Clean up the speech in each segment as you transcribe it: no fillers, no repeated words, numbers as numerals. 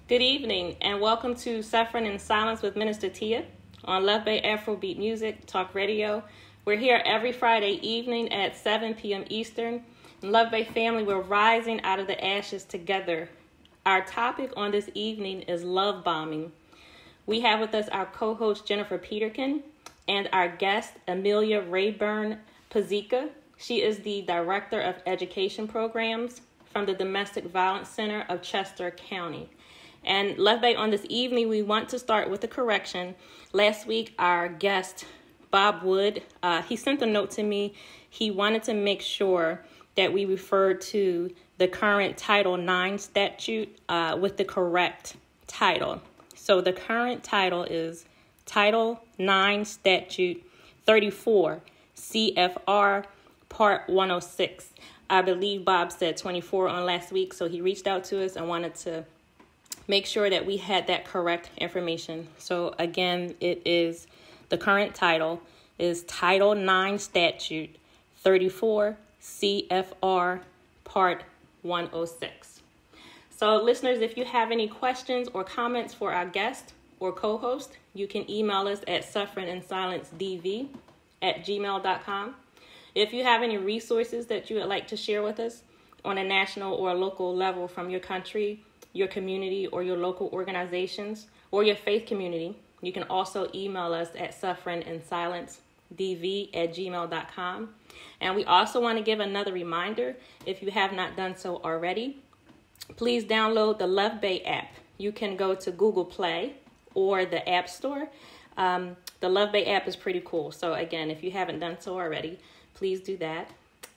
Good evening, and welcome to Suffering in Silence with Minister Tia on Luv Bay Afrobeat Music Talk Radio. We're here every Friday evening at 7 p.m. Eastern. Luv Bay family, we're rising out of the ashes together. Our topic on this evening is love bombing. We have with us our co-host Jennifer Peterkin and our guest Amelia Rayburn Pazika. She is the Director of Education Programs from the Domestic Violence Center of Chester County. And Luv Bay, on this evening, we want to start with a correction. Last week, our guest, Bob Wood, he sent a note to me. He wanted to make sure that we referred to the current Title IX statute with the correct title. So the current title is Title IX Statute 34, CFR Part 106. I believe Bob said 24 on last week, so he reached out to us and wanted to make sure that we had that correct information. So again, it is the current title is Title IX Statute 34 CFR Part 106. So listeners, if you have any questions or comments for our guest or co-host, you can email us at sufferinginsilencedv@gmail.com. If you have any resources that you would like to share with us on a national or local level from your country, your community, or your local organizations, or your faith community, you can also email us at sufferinginsilencedv@gmail.com. And we also want to give another reminder, if you have not done so already, please download the Luv Bay app. You can go to Google Play or the App Store. The Luv Bay app is pretty cool. So again, if you haven't done so already, please do that.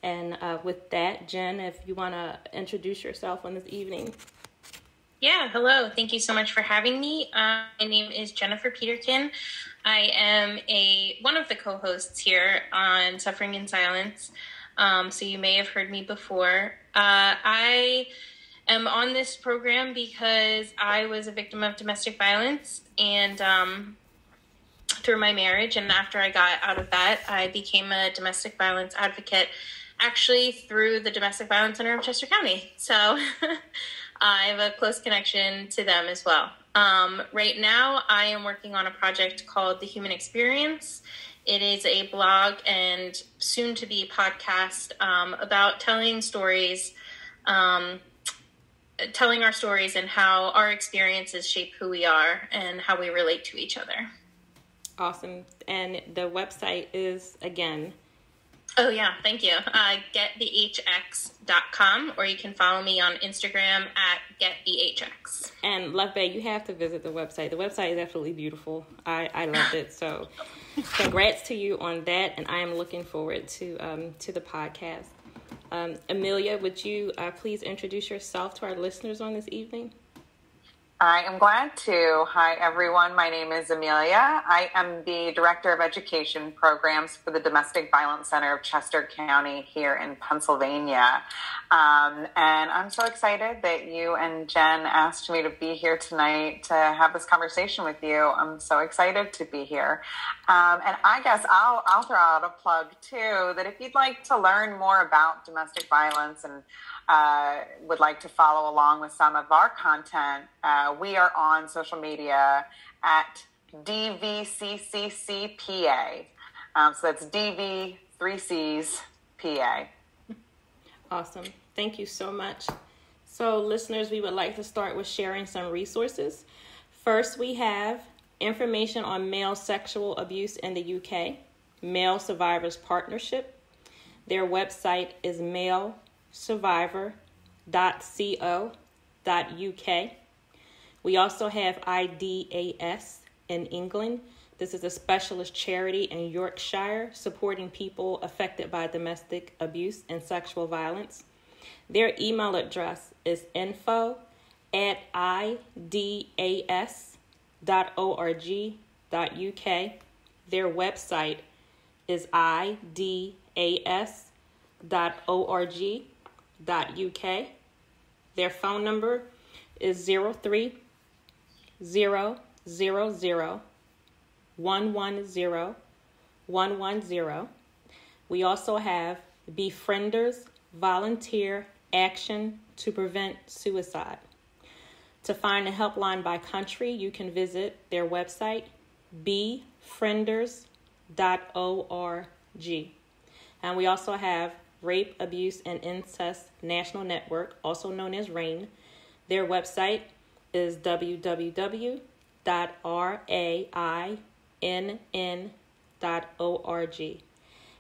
And with that, Jen, if you want to introduce yourself on this evening. Yeah, hello. Thank you so much for having me. My name is Jennifer Peterkin. I am one of the co-hosts here on Suffering in Silence. So you may have heard me before. I am on this program because I was a victim of domestic violence and through my marriage. And after I got out of that, I became a domestic violence advocate, actually through the Domestic Violence Center of Chester County. So I have a close connection to them as well. Right now, I am working on a project called The Human Experience. It is a blog and soon-to-be podcast about telling stories, telling our stories and how our experiences shape who we are and how we relate to each other. Awesome. And the website is, again... Oh, yeah. Thank you. GetTheHX.com, or you can follow me on Instagram at GetTheHX. And Luv Bay, you have to visit the website. The website is absolutely beautiful. I loved it. So congrats to you on that. And I am looking forward to the podcast. Amelia, would you please introduce yourself to our listeners on this evening? I am glad to. Hi, everyone. My name is Amelia. I am the Director of Education Programs for the Domestic Violence Center of Chester County here in Pennsylvania. And I'm so excited that you and Jen asked me to be here tonight to have this conversation with you. I'm so excited to be here. And I guess I'll throw out a plug, too, that if you'd like to learn more about domestic violence and would like to follow along with some of our content, we are on social media at DVCCCPA. So that's DV, 3 C's, PA. Awesome. Thank you so much. So listeners, we would like to start with sharing some resources. First, we have information on male sexual abuse in the UK, Male Survivors Partnership. Their website is malesurvivor.co.uk. We also have IDAS in England. This is a specialist charity in Yorkshire supporting people affected by domestic abuse and sexual violence. Their email address is info@idas.org.uk. Their website is idas.org.uk. Their phone number is 03-000-110-110. We also have Befrienders Volunteer Action to Prevent Suicide. To find the helpline by country, you can visit their website, befrienders.org. And we also have Rape, Abuse, and Incest National Network, also known as RAIN. Their website is www.rainn.org.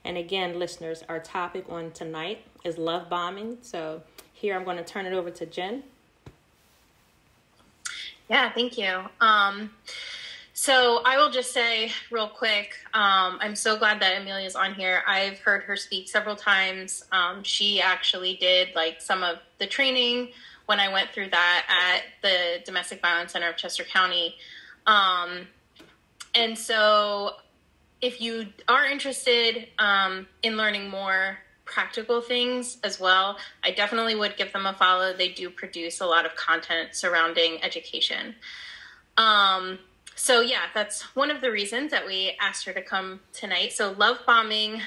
And again, listeners, our topic on tonight is love bombing. So here I'm going to turn it over to Jen. Yeah, thank you. So I will just say real quick, I'm so glad that Amelia's on here. I've heard her speak several times. She actually did like some of the training when I went through that at the Domestic Violence Center of Chester County. And so if you are interested in learning more practical things as well, I definitely would give them a follow. They do produce a lot of content surrounding education. So yeah, that's one of the reasons that we asked her to come tonight. So love bombing,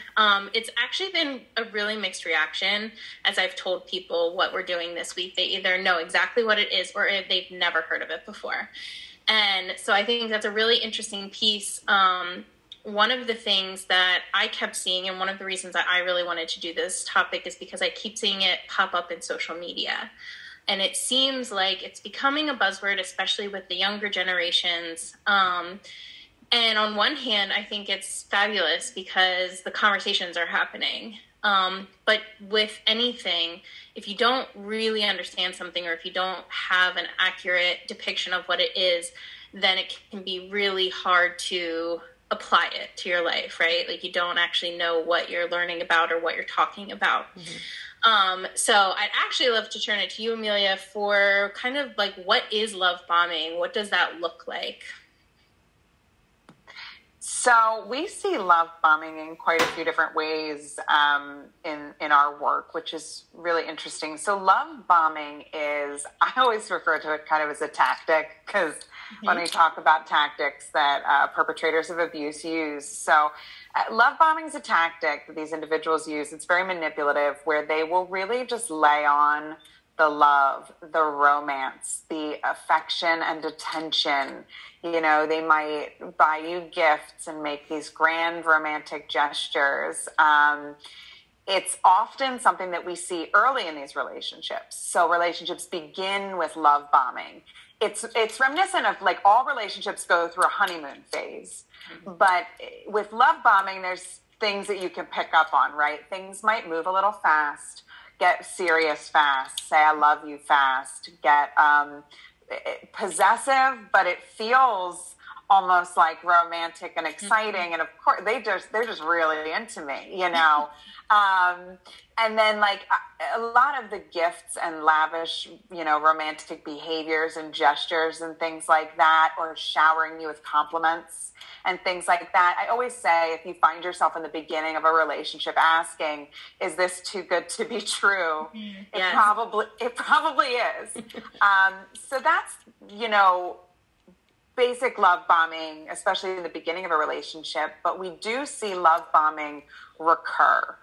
it's actually been a really mixed reaction as I've told people what we're doing this week. They either know exactly what it is or if they've never heard of it before. And so I think that's a really interesting piece. One of the things that I kept seeing, and one of the reasons that I really wanted to do this topic, is because I keep seeing it pop up in social media. And it seems like it's becoming a buzzword, especially with the younger generations. And on one hand, I think it's fabulous because the conversations are happening. But with anything, if you don't really understand something or if you don't have an accurate depiction of what it is, then it can be really hard to apply it to your life, right? Like you don't actually know what you're learning about or what you're talking about. Mm-hmm. So I'd actually love to turn it to you, Amelia, for kind of like, what is love bombing? What does that look like? So we see love bombing in quite a few different ways in our work, which is really interesting. So love bombing is, I always refer to it kind of as a tactic because when we talk about tactics that perpetrators of abuse use. So love bombing is a tactic that these individuals use. It's very manipulative, where they will really just lay on the love, the romance, the affection and attention. You know, they might buy you gifts and make these grand romantic gestures. It's often something that we see early in these relationships. So relationships begin with love bombing. It's reminiscent of like all relationships go through a honeymoon phase. But with love bombing, there's things that you can pick up on, right? Things might move a little fast, get serious fast, say I love you fast, get possessive, but it feels almost like romantic and exciting. And of course, they're just really into me, you know. And then like a lot of the gifts and lavish, you know, romantic behaviors and gestures and things like that, or showering you with compliments and things like that. I always say, if you find yourself in the beginning of a relationship asking, is this too good to be true? Yes. It probably is. So that's, you know, basic love bombing, especially in the beginning of a relationship. But we do see love bombing recur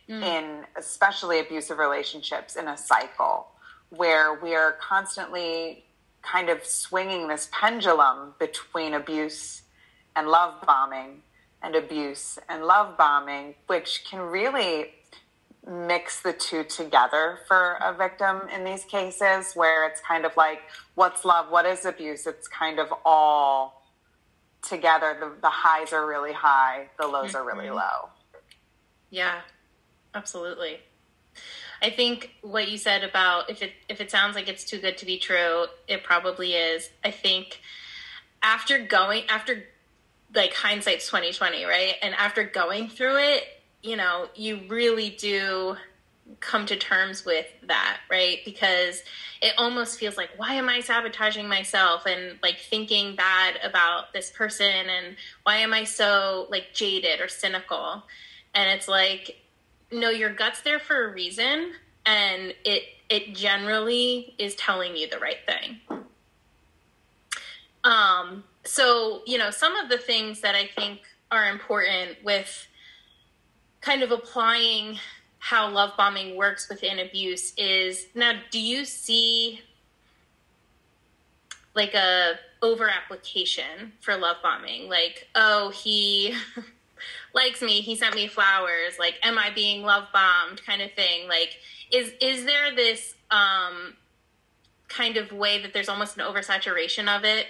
in especially abusive relationships, in a cycle where we are constantly kind of swinging this pendulum between abuse and love bombing, and abuse and love bombing, which can really mix the two together for a victim in these cases, where it's kind of like, what's love, what is abuse? It's kind of all together. The highs are really high, the lows are really low. Yeah, absolutely. I think what you said about if it sounds like it's too good to be true, it probably is. I think after like hindsight's 20/20, right? And after going through it, you know, you really do come to terms with that, right? Because it almost feels like, why am I sabotaging myself and like thinking bad about this person? And why am I so like jaded or cynical? And it's like, no, your gut's there for a reason. And it generally is telling you the right thing. So, you know, some of the things that I think are important with kind of applying how love bombing works within abuse is, now, do you see like a over application for love bombing. Like, oh, he likes me, he sent me flowers, like, am I being love bombed kind of thing? Like, is there this kind of way that there's almost an oversaturation of it?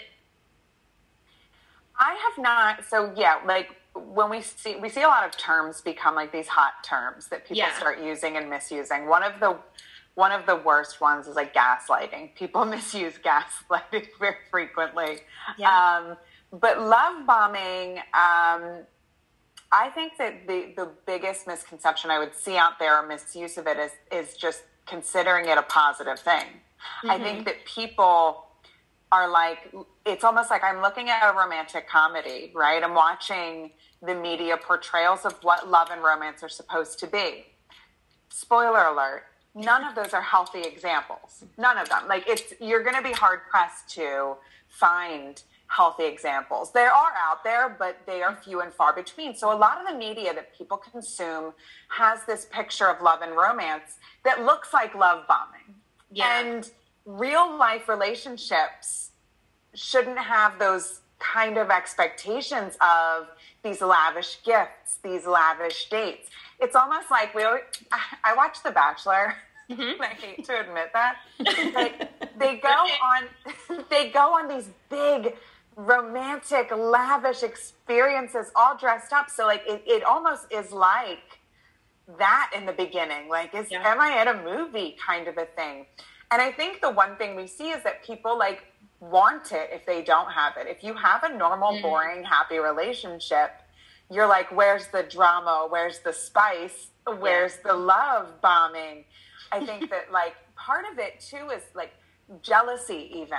I have not. So yeah, like when we see a lot of terms become like these hot terms that people start using and misusing. One of the worst ones is like gaslighting. People misuse gaslighting very frequently. Yeah. But love bombing, I think that the biggest misconception I would see out there or misuse of it is just considering it a positive thing. Mm-hmm. I think that people are like, it's almost like I'm looking at a romantic comedy, right? I'm watching the media portrayals of what love and romance are supposed to be. Spoiler alert, none of those are healthy examples. None of them. Like, you're going to be hard pressed to find healthy examples. There are out there, but they are few and far between. So a lot of the media that people consume has this picture of love and romance that looks like love bombing. Yeah. And real life relationships shouldn't have those kind of expectations of these lavish gifts, these lavish dates. It's almost like I watch The Bachelor. Mm-hmm. And I hate to admit that. But they go on these big romantic, lavish experiences all dressed up. So like it almost is like that in the beginning. Like, am I in a movie kind of a thing? And I think the one thing we see is that people like want it if they don't have it. If you have a normal, boring, happy relationship, you're like, where's the drama? Where's the spice? Where's the love bombing? I think that like part of it too is like jealousy even,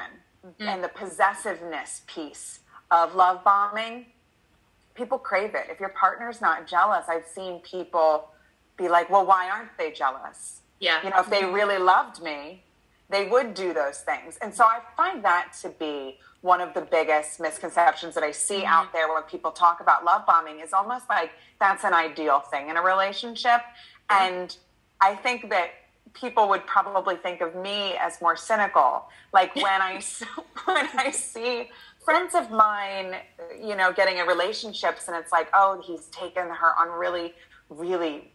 and the possessiveness piece of love bombing. People crave it. If your partner's not jealous, I've seen people be like, well, why aren't they jealous? Yeah. You know, if they really loved me, they would do those things. And so I find that to be one of the biggest misconceptions that I see out there when people talk about love bombing, is almost like that's an ideal thing in a relationship. And I think that people would probably think of me as more cynical. Like when I see friends of mine, you know, getting in relationships and it's like, oh, he's taken her on really, really,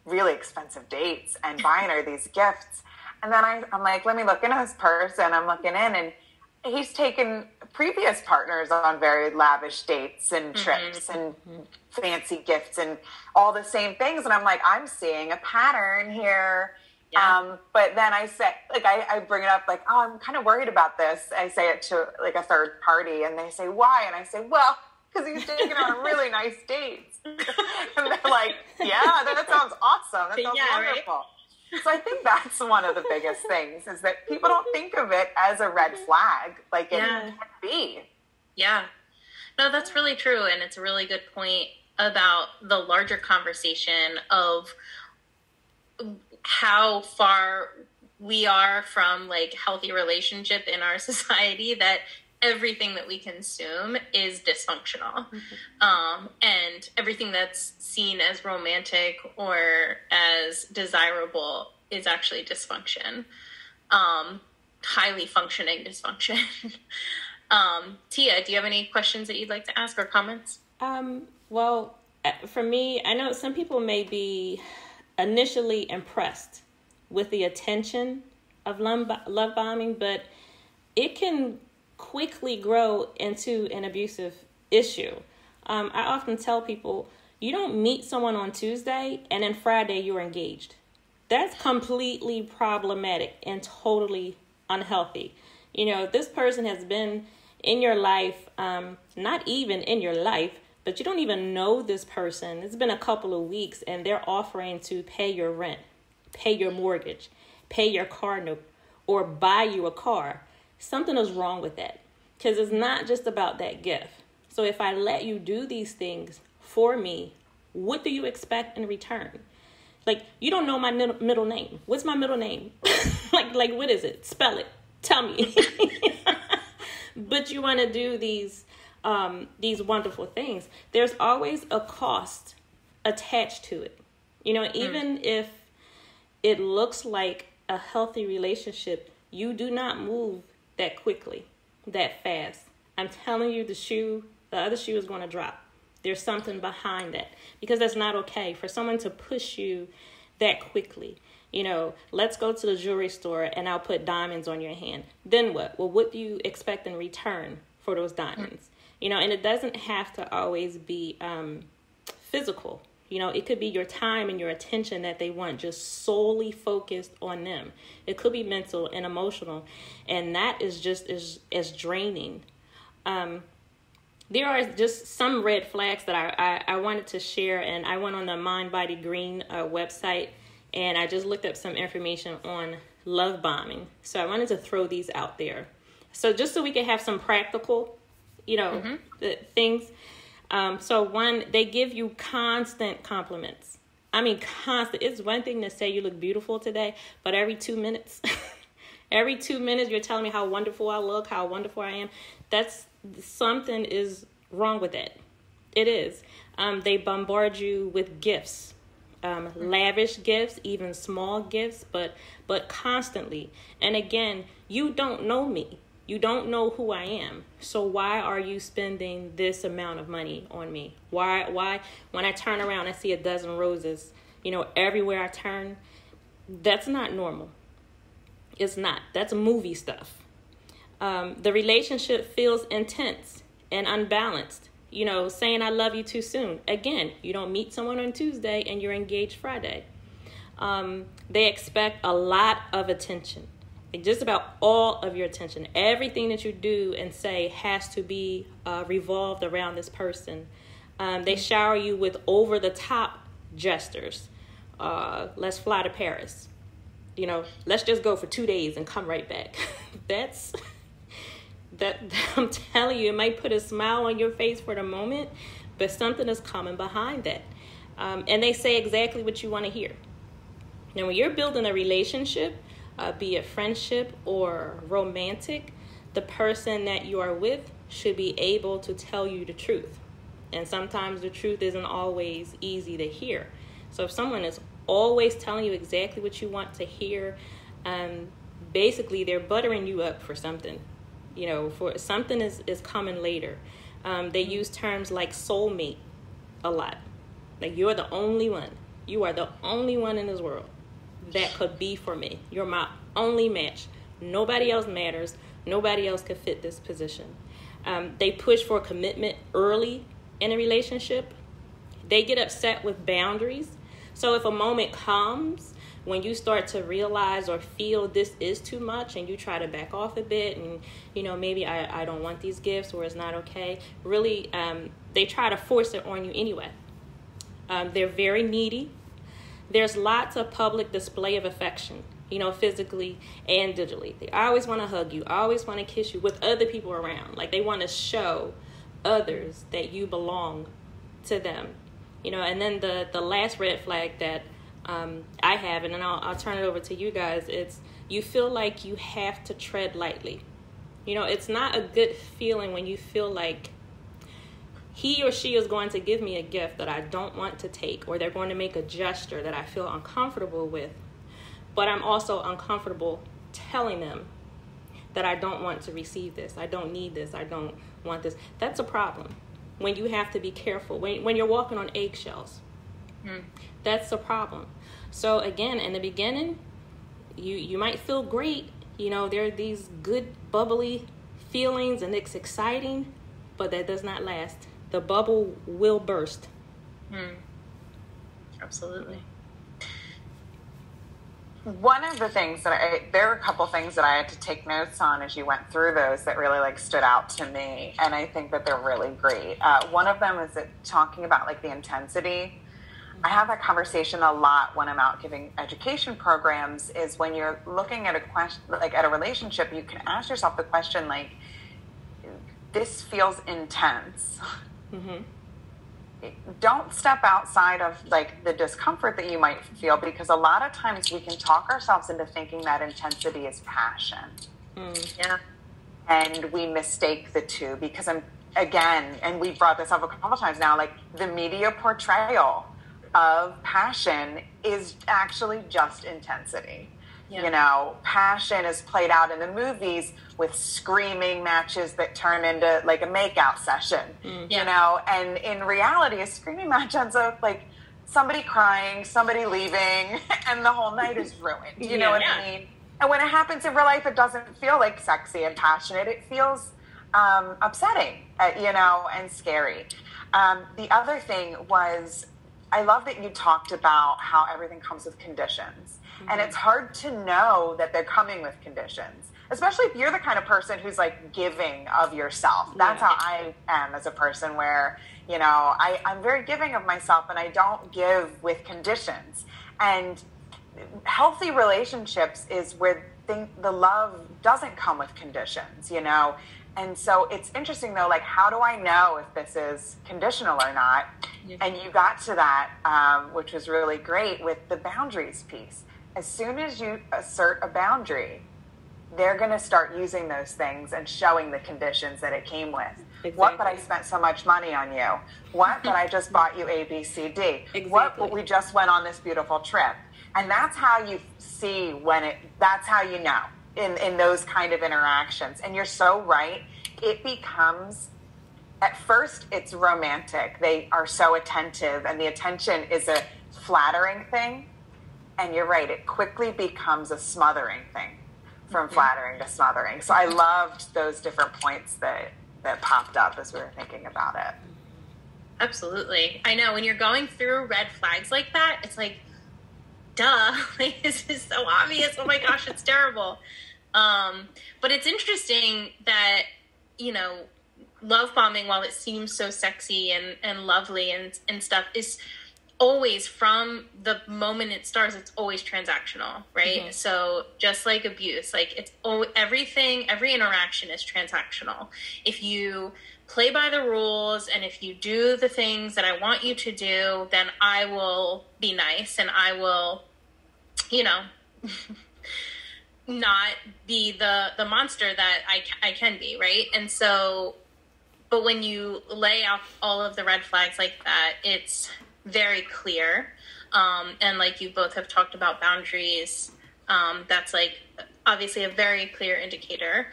really expensive dates and buying her these gifts. And then I'm like, let me look into this person. I'm looking in, and he's taken previous partners on very lavish dates and trips and fancy gifts and all the same things. And I'm like, I'm seeing a pattern here. Yeah. But then I say, like, I bring it up like, oh, I'm kind of worried about this. I say it to like a third party, and they say, why? And I say, well, because he's taking on really nice dates. And they're like, yeah, that sounds awesome. That sounds wonderful. Right? So I think that's one of the biggest things, is that people don't think of it as a red flag like it can be. Yeah. No, that's really true. And it's a really good point about the larger conversation of how far we are from like healthy relationship in our society, that everything that we consume is dysfunctional. And everything that's seen as romantic or as desirable is actually dysfunction. Highly functioning dysfunction. Tia, do you have any questions that you'd like to ask or comments? Well, for me, I know some people may be initially impressed with the attention of love bombing, but it can quickly grow into an abusive issue. I often tell people, you don't meet someone on Tuesday and then Friday you're engaged. That's completely problematic and totally unhealthy. You know, this person has been in your life, not even in your life, but you don't even know this person. It's been a couple of weeks and they're offering to pay your rent, pay your mortgage, pay your car note, or buy you a car. Something is wrong with that, because it's not just about that gift. So if I let you do these things for me, what do you expect in return? Like, you don't know my middle name. What's my middle name? like what is it? Spell it. Tell me. But you want to do these wonderful things. There's always a cost attached to it. You know, even if it looks like a healthy relationship, you do not move that quickly. that fast, I'm telling you, the other shoe is going to drop. There's something behind that, because that's not okay for someone to push you that quickly. Let's go to the jewelry store and I'll put diamonds on your hand. Then what? Well, what do you expect in return for those diamonds? And it doesn't have to always be physical. It could be your time and your attention that they want, just solely focused on them. It could be mental and emotional, and that is just as draining. There are just some red flags that I wanted to share, and I went on the Mind Body Green website, and I just looked up some information on love bombing. So I wanted to throw these out there. So just so we can have some practical, things. So one, they give you constant compliments. I mean, constant. It's one thing to say you look beautiful today, but every 2 minutes, you're telling me how wonderful I look, how wonderful I am. That's something is wrong with that. It is. They bombard you with gifts, lavish gifts, even small gifts, but constantly. And again, you don't know me. You don't know who I am. So why are you spending this amount of money on me? Why when I turn around, I see a dozen roses, everywhere I turn? That's not normal. It's not. That's movie stuff. The relationship feels intense and unbalanced. Saying I love you too soon. Again, you don't meet someone on Tuesday and you're engaged Friday. They expect a lot of attention. Just about all of your attention. Everything that you do and say has to be revolved around this person. They shower you with over-the-top gestures. Let's fly to Paris. Let's just go for 2 days and come right back. That I'm telling you, it might put a smile on your face for the moment, but something is coming behind that. And they say exactly what you want to hear. Now, when you're building a relationship, be it friendship or romantic, the person that you are with should be able to tell you the truth. And sometimes the truth isn't always easy to hear. So if someone is always telling you exactly what you want to hear, basically they're buttering you up for something. For something is coming later. They use terms like soulmate a lot. Like, you're the only one. You are the only one in this world that could be for me. You're my only match. Nobody else matters. Nobody else could fit this position. They push for commitment early in a relationship. They get upset with boundaries. So if a moment comes when you start to realize or feel this is too much and you try to back off a bit and, maybe I don't want these gifts or it's not okay, really, they try to force it on you anyway. They're very needy. There's lots of public display of affection, physically and digitally. They always want to hug you, always want to kiss you with other people around. Like, they want to show others that you belong to them. And then the last red flag that I have, and then I'll turn it over to you guys, it's you feel like you have to tread lightly. It's not a good feeling when you feel like he or she is going to give me a gift that I don't want to take, or they're going to make a gesture that I feel uncomfortable with, but I'm also uncomfortable telling them that I don't want to receive this, I don't need this, I don't want this. That's a problem. When you have to be careful, when you're walking on eggshells, that's a problem. So again, in the beginning, you might feel great. There are these good bubbly feelings and it's exciting, but that does not last. The bubble will burst. Absolutely. One of the things there are a couple things that I had to take notes on as you went through those that really stood out to me. And I think that they're really great. One of them is talking about the intensity. I have that conversation a lot when I'm out giving education programs, is when you're looking at a question, at a relationship, you can ask yourself the question, this feels intense. Mm-hmm. Don't step outside of the discomfort that you might feel, because a lot of times we can talk ourselves into thinking that intensity is passion. Yeah. And we mistake the two, because and we brought this up a couple times now, the media portrayal of passion is actually just intensity. You know, passion is played out in the movies with screaming matches that turn into like a makeout session, you know, and in reality, a screaming match ends up like somebody crying, somebody leaving, and the whole night is ruined. You know what I mean? And when it happens in real life, it doesn't feel like sexy and passionate. It feels upsetting, you know, and scary. The other thing was, I love that you talked about how everything comes with conditions. And it's hard to know that they're coming with conditions, especially if you're the kind of person who's like giving of yourself. That's how I am as a person, where, you know, I'm very giving of myself and I don't give with conditions. And healthy relationships is where the love doesn't come with conditions, you know? And so it's interesting though, like, how do I know if this is conditional or not? And you got to that, which was really great with the boundaries piece. As soon as you assert a boundary, they're going to start using those things and showing the conditions that it came with. Exactly. What, but I spent so much money on you? What, but I just bought you A, B, C, D? Exactly. What, but we just went on this beautiful trip? And that's how you see that's how you know in those kind of interactions. And you're so right. It becomes, at first, it's romantic. They are so attentive, and the attention is a flattering thing. And you're right, it quickly becomes a smothering thing, from flattering to smothering. So I loved those different points that popped up as we were thinking about it. Absolutely. I know, when you're going through red flags like that, it's like, duh, like, this is so obvious. Oh my gosh, it's terrible. But it's interesting that, you know, love bombing, while it seems so sexy and lovely and stuff, is always, from the moment it starts, it's always transactional, right? So just like abuse, like, it's everything, every interaction is transactional. If you play by the rules and if you do the things that I want you to do, then I will be nice and I will, you know, not be the monster that I can be, right? And so, but when you lay out all of the red flags like that, it's very clear. And like you both have talked about boundaries, that's like obviously a very clear indicator.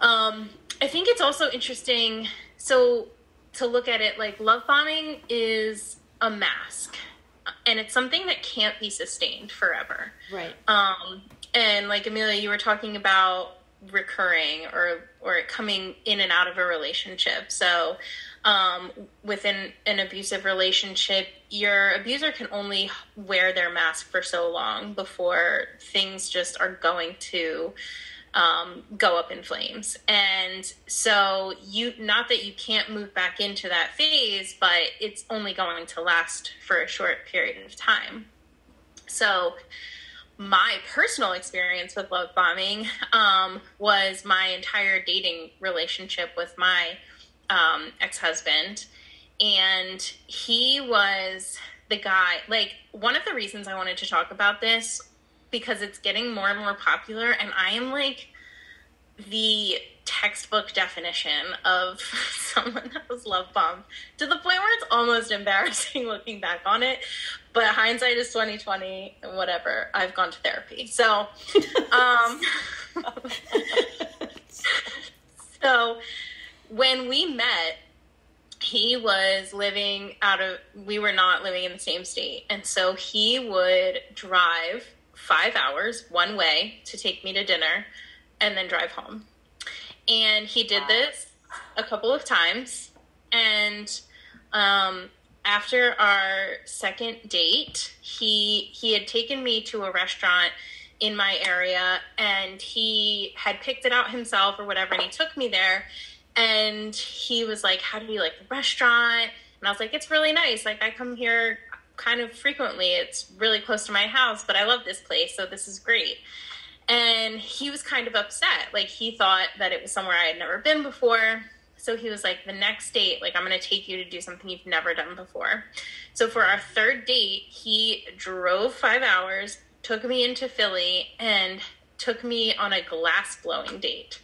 I think it's also interesting, so to look at it, like, love bombing is a mask, and it's something that can't be sustained forever. Right. And like, Amelia, you were talking about recurring or coming in and out of a relationship. So within an abusive relationship, your abuser can only wear their mask for so long before things just are going to go up in flames. And so not that you can't move back into that phase, but it's only going to last for a short period of time. So my personal experience with love bombing was my entire dating relationship with my ex-husband. And he was the guy, like, one of the reasons I wanted to talk about this, because it's getting more and more popular, and I am like the textbook definition of someone that was love bombed, to the point where it's almost embarrassing looking back on it. But hindsight is 2020, whatever. I've gone to therapy. So, so when we met, he was we were not living in the same state. And so he would drive 5 hours one way to take me to dinner and then drive home. And he did this a couple of times. And after our second date, he had taken me to a restaurant in my area, and he had picked it out himself or whatever, and he took me there. And he was like, how do you like the restaurant? And I was like, it's really nice. Like, I come here kind of frequently. It's really close to my house, but I love this place, so this is great. And he was kind of upset. Like, he thought that it was somewhere I had never been before. So he was like, the next date, like, I'm going to take you to do something you've never done before. So for our third date, he drove 5 hours, took me into Philly, and took me on a glass blowing date.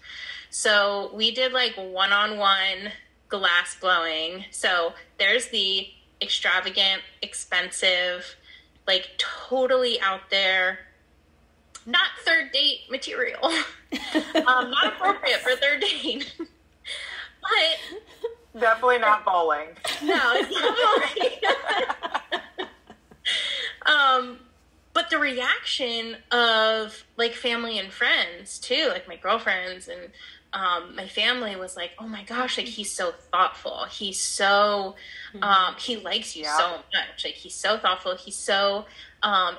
So we did like one-on-one glass blowing. So there's the extravagant, expensive, like totally out there not third date material. Not appropriate for third date. But definitely not bowling. No, it's not bowling. But the reaction of like family and friends too, like my girlfriends and my family was like, oh my gosh, like he's so thoughtful. He's so, he likes you so much. Like he's so thoughtful. He's so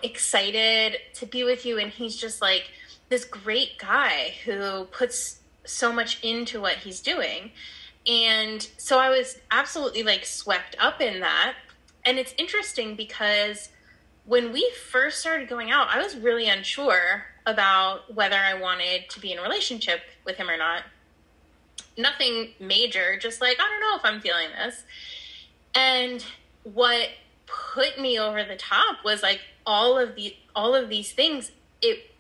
excited to be with you. And he's just like this great guy who puts so much into what he's doing. And so I was absolutely like swept up in that. And it's interesting because when we first started going out, I was really unsure about whether I wanted to be in a relationship with him or not. Nothing major, just like, I don't know if I'm feeling this. And what put me over the top was like all of these things. It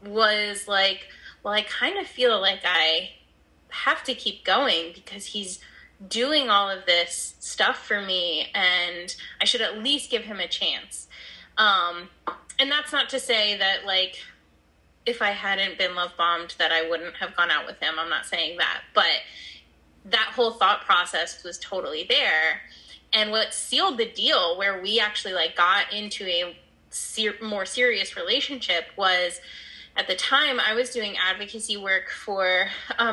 was like, well, I kind of feel like I have to keep going because he's doing all of this stuff for me and I should at least give him a chance. And that's not to say that like, if I hadn't been love bombed that I wouldn't have gone out with him. I'm not saying that, but that whole thought process was totally there. And what sealed the deal where we actually like got into a more serious relationship was at the time I was doing advocacy work for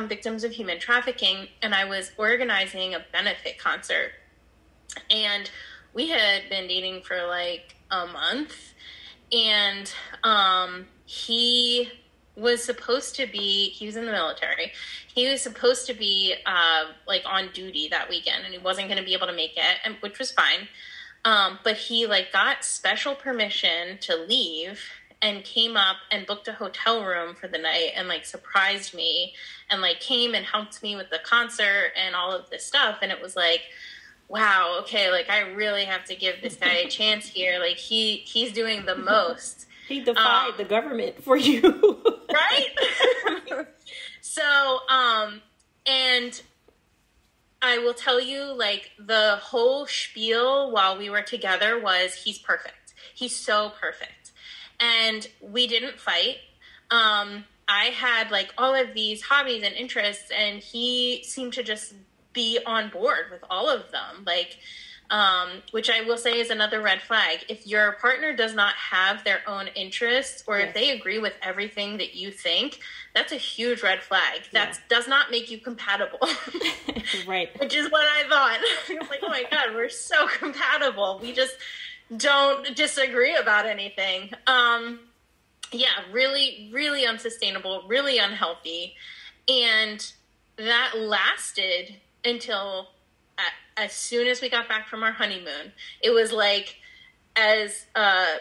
victims of human trafficking, and I was organizing a benefit concert. And we had been dating for like a month, and he was in the military. He was supposed to be like on duty that weekend, and he wasn't going to be able to make it, which was fine. But he like got special permission to leave and came up and booked a hotel room for the night and like surprised me and like came and helped me with the concert and all of this stuff. And it was like, wow, okay, like I really have to give this guy a chance here. Like he's doing the most. He defied the government for you. Right? So, and I will tell you, like, the whole spiel while we were together was, he's perfect. He's so perfect. And we didn't fight. I had, like, all of these hobbies and interests, and he seemed to just be on board with all of them. Like, which I will say is another red flag. If your partner does not have their own interests, or if they agree with everything that you think, that's a huge red flag. That does not make you compatible. Right. Which is what I thought. I was like, oh my God, we're so compatible. We just don't disagree about anything. Really, really unsustainable, really unhealthy. And that lasted until as soon as we got back from our honeymoon. It was like as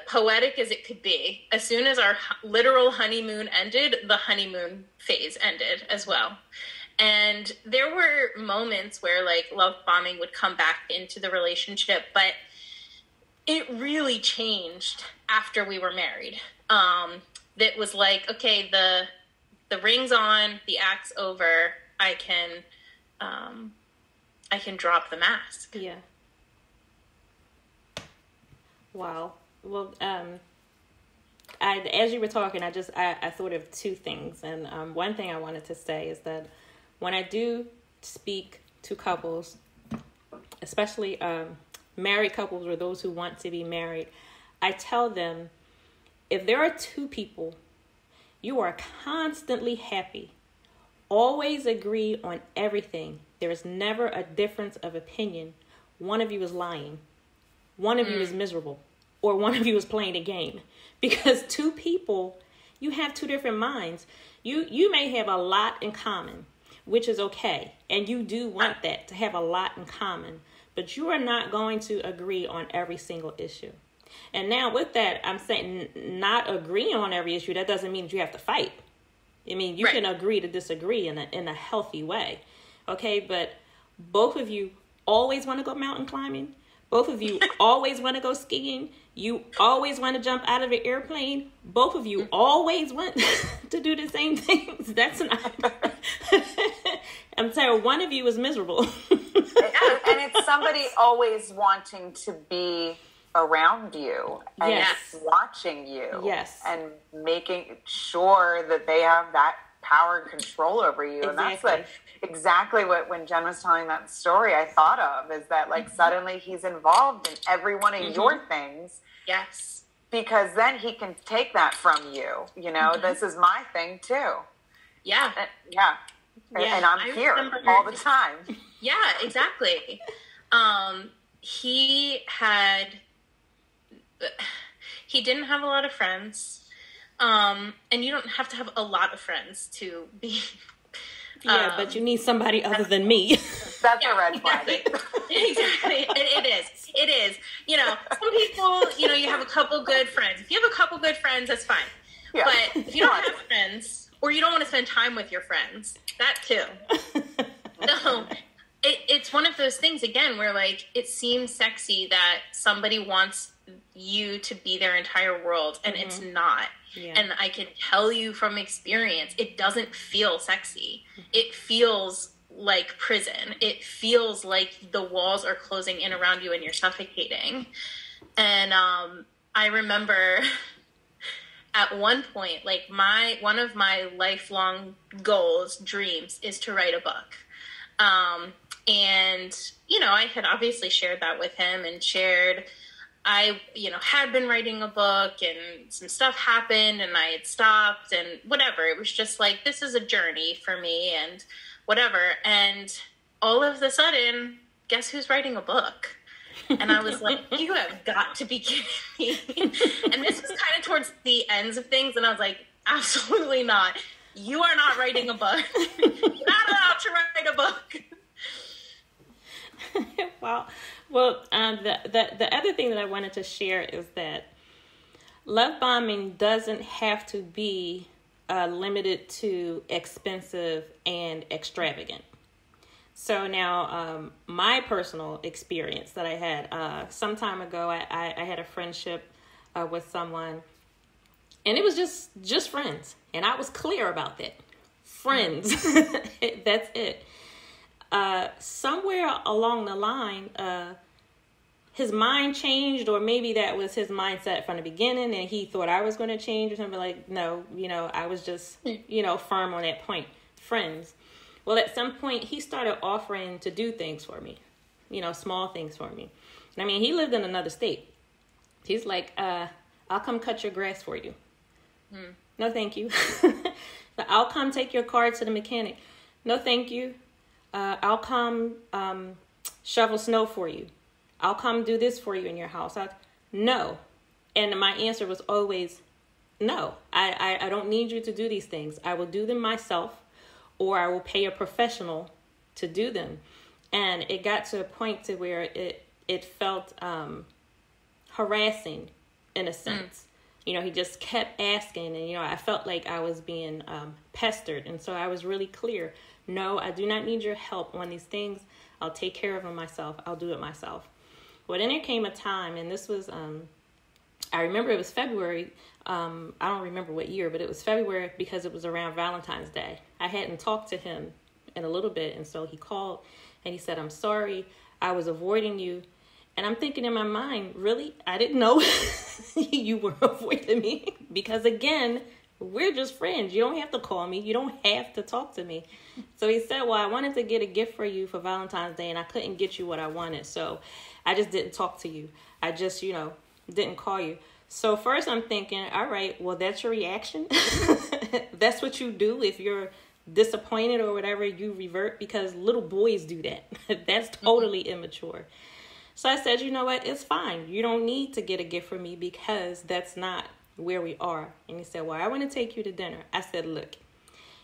poetic as it could be. As soon as our literal honeymoon ended, the honeymoon phase ended as well. And there were moments where like love bombing would come back into the relationship, but it really changed after we were married. That was like, okay, the ring's on, the act's over. I can drop the mask. Yeah. Wow. Well, as you were talking, I thought of two things. And one thing I wanted to say is that when I do speak to couples, especially married couples or those who want to be married, I tell them, if there are two people, you are constantly happy, always agree on everything, there is never a difference of opinion, one of you is lying, one of you is miserable, or one of you is playing a game. Because two people, you have two different minds. You may have a lot in common, which is okay. And you do want that, to have a lot in common. But you are not going to agree on every single issue. And now with that, I'm saying not agreeing on every issue, that doesn't mean that you have to fight. I mean, you can agree to disagree in a healthy way. Okay, but both of you always want to go mountain climbing. Both of you always want to go skiing. You always want to jump out of an airplane. Both of you always want to do the same things. That's not... I'm sorry, one of you is miserable. And it's somebody always wanting to be around you and Yes. watching you. Yes. And making sure that they have that power and control over you. Exactly. And that's exactly what, when Jen was telling that story, I thought of, is that like suddenly he's involved in every one of your things. Yes. Because then he can take that from you. You know, this is my thing too. Yeah. Yeah. And I'm here all the time. Yeah, exactly. He didn't have a lot of friends. And you don't have to have a lot of friends to be. Yeah, but you need somebody other than me. That's a red flag. Exactly. It is. You know, some people, you know, you have a couple good friends. If you have a couple good friends, that's fine. Yeah. But if you don't have friends, or you don't want to spend time with your friends, that too. So it's one of those things, again, where like it seems sexy that somebody wants you to be their entire world, and it's not. Yeah. And I can tell you from experience, it doesn't feel sexy. It feels like prison. It feels like the walls are closing in around you and you're suffocating. And I remember at one point, like one of my lifelong goals, dreams, is to write a book. And, you know, I had obviously shared that with him and I, you know, had been writing a book and some stuff happened and I had stopped and whatever. It was just like, this is a journey for me and whatever. And all of a sudden, guess who's writing a book? And I was like, you have got to be kidding me. And this was kind of towards the ends of things. And I was like, absolutely not. You are not writing a book. You're not allowed to write a book. Well, the other thing that I wanted to share is that love bombing doesn't have to be limited to expensive and extravagant. So now, my personal experience that I had some time ago, I had a friendship with someone, and it was just friends, and I was clear about that. Friends, that's it. Somewhere along the line, his mind changed, or maybe that was his mindset from the beginning, and he thought I was going to change or something. Like, no, you know, I was just, you know, firm on that point. Friends. Well, at some point, he started offering to do things for me, you know, small things for me. And I mean, he lived in another state. He's like, I'll come cut your grass for you. No, thank you. I'll come take your car to the mechanic. No, thank you. I'll come shovel snow for you. I'll come do this for you in your house. No. And my answer was always, no, I don't need you to do these things. I will do them myself, or I will pay a professional to do them. And it got to a point to where it felt harassing in a sense. You know, he just kept asking, and, you know, I felt like I was being pestered. And so I was really clear. No, I do not need your help on these things. I'll take care of them myself. I'll do it myself. Well, then there came a time, and this was, I remember it was February. I don't remember what year, but it was February because it was around Valentine's Day. I hadn't talked to him in a little bit, and so he called, and he said, I'm sorry, I was avoiding you. And I'm thinking in my mind, really? I didn't know you were avoiding me. Because again, we're just friends. You don't have to call me. You don't have to talk to me. So he said, well, I wanted to get a gift for you for Valentine's Day, and I couldn't get you what I wanted. So I just didn't talk to you. I just, you know, didn't call you. So first I'm thinking, all right, well, that's your reaction. That's what you do if you're disappointed or whatever, you revert, because little boys do that. That's totally immature. So I said, you know what? It's fine. You don't need to get a gift for me because that's not where we are. And he said, well, I want to take you to dinner. I said, look,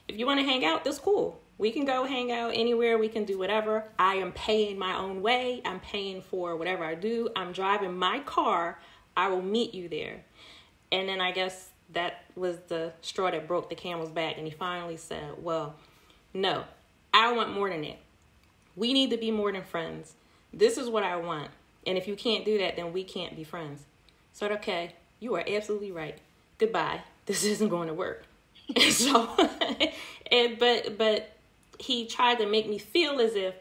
if you want to hang out, that's cool. We can go hang out anywhere. We can do whatever. I am paying my own way. I'm paying for whatever I do. I'm driving my car. I will meet you there. And then I guess that was the straw that broke the camel's back. And he finally said, well, no, I want more than that. We need to be more than friends. This is what I want. And if you can't do that, then we can't be friends. So, okay, you are absolutely right. Goodbye. This isn't going to work. And so, but he tried to make me feel as if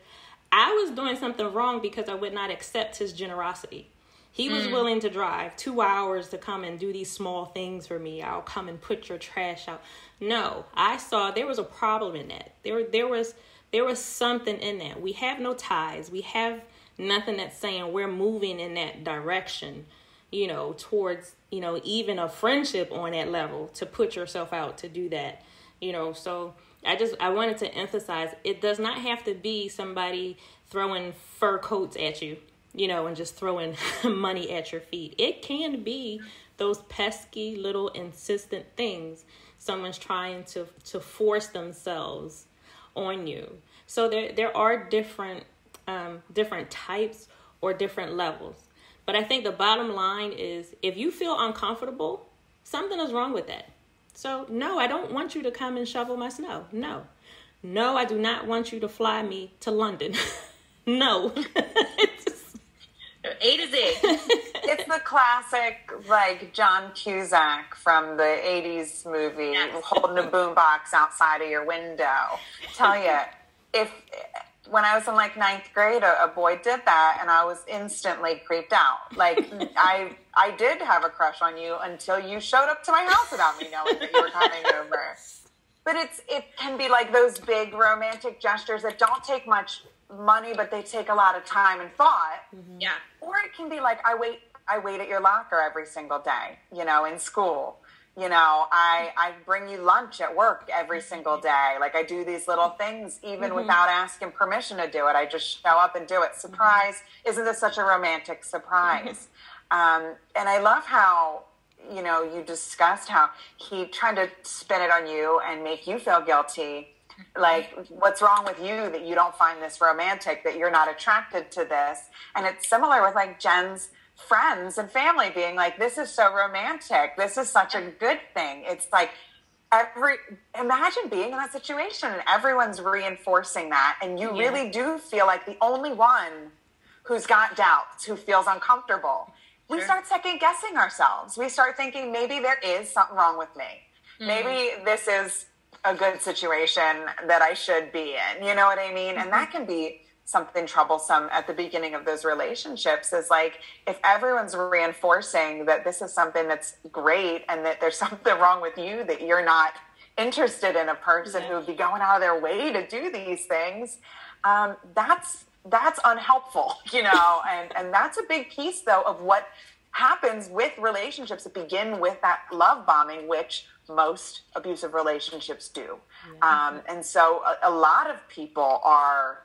I was doing something wrong because I would not accept his generosity. He was willing to drive 2 hours to come and do these small things for me. I'll come and put your trash out. No, I saw there was a problem in that. There was something in that. We have no ties. We have nothing that's saying we're moving in that direction, towards, even a friendship on that level, to put yourself out to do that, So I wanted to emphasize, it does not have to be somebody throwing fur coats at you, and just throwing money at your feet. It can be those pesky little insistent things someone's trying to force themselves on you. So there are different types or different levels. But I think the bottom line is, if you feel uncomfortable, something is wrong with that. So no, I don't want you to come and shovel my snow. No, I do not want you to fly me to London. No. A to Z. It's the classic, John Cusack from the 80s movie, yes, holding a boombox outside of your window. Tell you, when I was in ninth grade, a boy did that, and I was instantly creeped out. I did have a crush on you until you showed up to my house without me knowing that you were coming over. But it can be those big romantic gestures that don't take much money, but they take a lot of time and thought. Mm-hmm. Yeah. Or it can be I wait at your locker every single day, in school. I bring you lunch at work every single day. I do these little things even without asking permission to do it. I just show up and do it. Surprise. Isn't this such a romantic surprise? And I love how, you discussed how he tried to spin it on you and make you feel guilty. What's wrong with you that you don't find this romantic, that you're not attracted to this? And it's similar with Jen's friends and family being this is so romantic. This is such a good thing. It's imagine being in that situation and everyone's reinforcing that. And you really do feel like the only one who's got doubts, who feels uncomfortable. Sure. We start second guessing ourselves. We start thinking maybe there is something wrong with me. Mm-hmm. Maybe this is a good situation that I should be in. You know what I mean? Mm-hmm. And that can be something troublesome at the beginning of those relationships, is if everyone's reinforcing that this is something that's great and that there's something wrong with you, that you're not interested in a person who would be going out of their way to do these things, that's unhelpful, and that's a big piece though of what happens with relationships that begin with that love bombing, which most abusive relationships do. And so a lot of people are,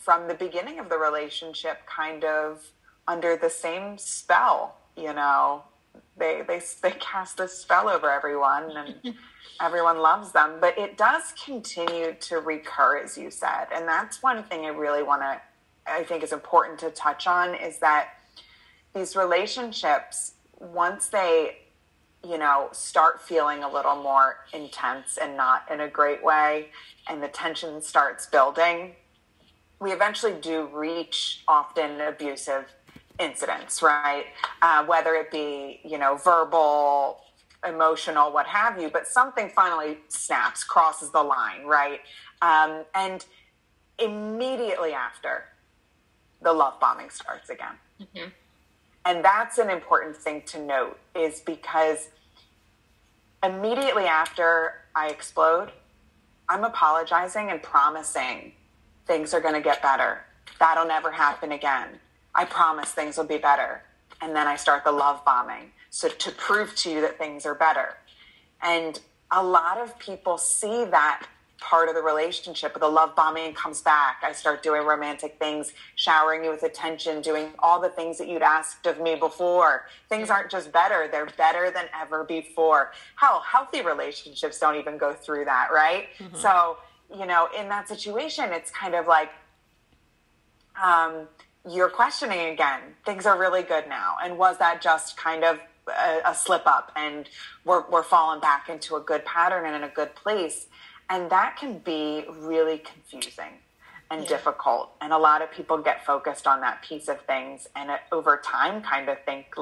from the beginning of the relationship, kind of under the same spell, they cast a spell over everyone and everyone loves them, but it does continue to recur, as you said. And that's one thing I think is important to touch on, is that these relationships, once they, start feeling a little more intense and not in a great way, and the tension starts building, we eventually do reach often abusive incidents, right? Whether it be, verbal, emotional, what have you, but something finally snaps, crosses the line, right? And immediately after, the love bombing starts again. Mm-hmm. And that's an important thing to note, is because immediately after I explode, I'm apologizing and promising things are going to get better. That'll never happen again. I promise things will be better. And then I start the love bombing. So to prove to you that things are better. And a lot of people see that part of the relationship, the love bombing comes back. I start doing romantic things, showering you with attention, doing all the things that you'd asked of me before. Things aren't just better, they're better than ever before. Hell, healthy relationships don't even go through that, right? Mm-hmm. So, in that situation, it's kind of you're questioning again. Things are really good now. And was that just kind of a slip up, and we're falling back into a good pattern and in a good place? And that can be really confusing and difficult. And a lot of people get focused on that piece of things, and over time kind of think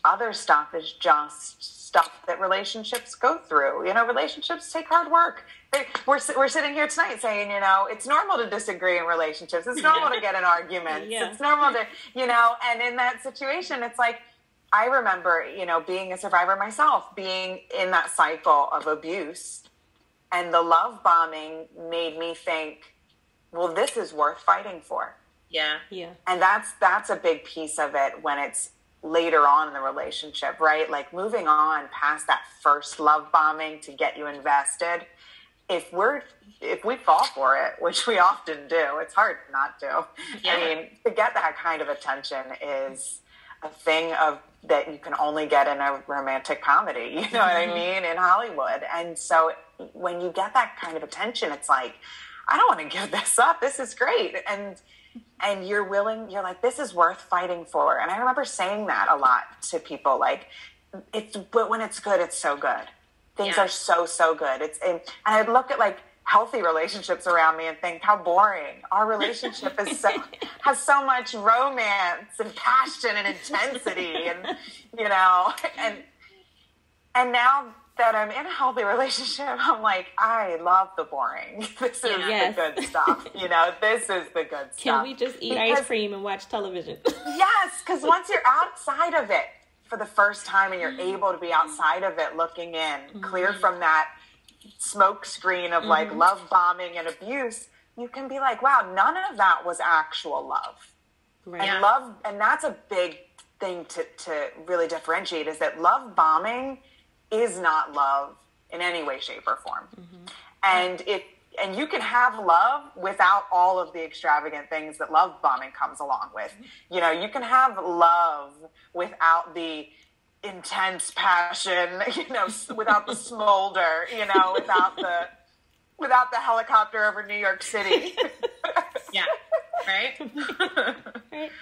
other stuff is just stuff that relationships go through. Relationships take hard work. We're sitting here tonight saying, it's normal to disagree in relationships. It's normal to get in arguments. Yeah. It's normal to, and in that situation, it's like, I remember, being a survivor myself, being in that cycle of abuse, and the love bombing made me think, well, this is worth fighting for. Yeah. Yeah. And that's a big piece of it when it's later on in the relationship, right? Like moving on past that first love bombing to get you invested. If we fall for it, which we often do, it's hard not to. Yeah. I mean, to get that kind of attention is a thing that you can only get in a romantic comedy, you know what I mean, in Hollywood. And so when you get that kind of attention, it's like, I don't want to give this up. This is great. And you're like, this is worth fighting for. And I remember saying that a lot to people, like, but when it's good, it's so good. Things are so good. And I'd look at like healthy relationships around me and think how boring. Our relationship has so much romance and passion and intensity and now that I'm in a healthy relationship, I'm like, I love the boring. This is the good stuff. This is the good stuff. Can we just eat ice cream and watch television? Yes, because once you're outside of it for the first time and you're able to be outside of it looking in, clear from that smoke screen of like love bombing and abuse, you can be like, wow, none of that was actual love. Right. And love, and that's a big thing to really differentiate, is that love bombing is not love in any way, shape, or form. And you can have love without all of the extravagant things that love bombing comes along with. You can have love without the intense passion, without the smolder, without the helicopter over New York City. Yeah. Right? Right.